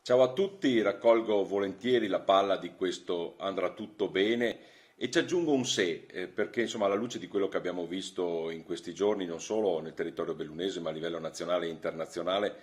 Ciao a tutti, raccolgo volentieri la palla di questo andrà tutto bene e ci aggiungo un se, perché insomma alla luce di quello che abbiamo visto in questi giorni, non solo nel territorio bellunese, ma a livello nazionale e internazionale,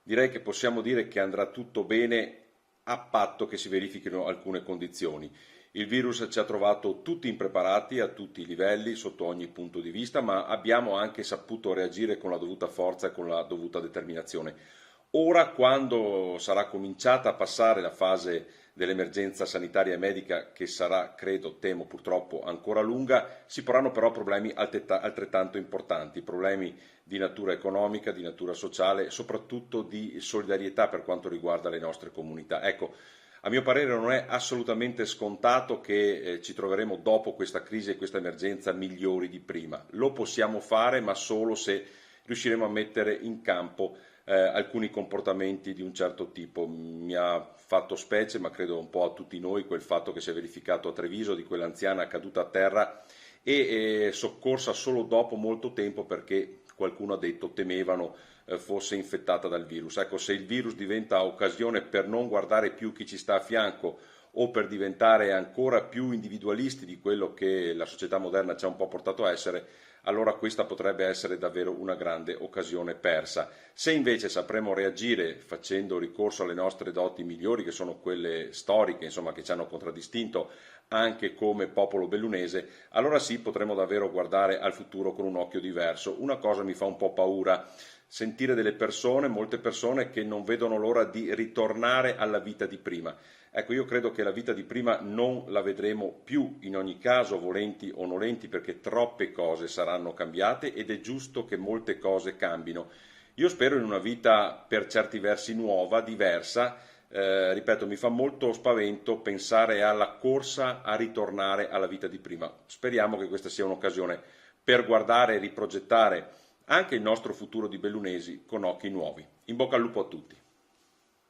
direi che possiamo dire che andrà tutto bene a patto che si verifichino alcune condizioni. Il virus ci ha trovato tutti impreparati a tutti i livelli, sotto ogni punto di vista, ma abbiamo anche saputo reagire con la dovuta forza e con la dovuta determinazione. Ora, quando sarà cominciata a passare la fase dell'emergenza sanitaria e medica, che sarà, credo, temo purtroppo ancora lunga, si porranno però problemi altrettanto importanti, problemi di natura economica, di natura sociale, soprattutto di solidarietà per quanto riguarda le nostre comunità. Ecco, a mio parere non è assolutamente scontato che ci troveremo dopo questa crisi e questa emergenza migliori di prima. Lo possiamo fare, ma solo se riusciremo a mettere in campo alcuni comportamenti di un certo tipo. Mi ha fatto specie, ma credo un po' a tutti noi, quel fatto che si è verificato a Treviso di quell'anziana caduta a terra e soccorsa solo dopo molto tempo perché qualcuno ha detto temevano fosse infettata dal virus. Ecco, se il virus diventa occasione per non guardare più chi ci sta a fianco o per diventare ancora più individualisti di quello che la società moderna ci ha un po' portato a essere, allora questa potrebbe essere davvero una grande occasione persa. Se invece sapremo reagire facendo ricorso alle nostre doti migliori, che sono quelle storiche, insomma, che ci hanno contraddistinto anche come popolo bellunese, allora sì potremo davvero guardare al futuro con un occhio diverso. Una cosa mi fa un po' paura, sentire delle persone, molte persone che non vedono l'ora di ritornare alla vita di prima. Ecco, io credo che la vita di prima non la vedremo più in ogni caso, volenti o nolenti, perché troppe cose saranno cambiate ed è giusto che molte cose cambino. Io spero in una vita per certi versi nuova, diversa. Ripeto, mi fa molto spavento pensare alla corsa a ritornare alla vita di prima. Speriamo che questa sia un'occasione per guardare e riprogettare anche il nostro futuro di bellunesi con occhi nuovi. In bocca al lupo a tutti.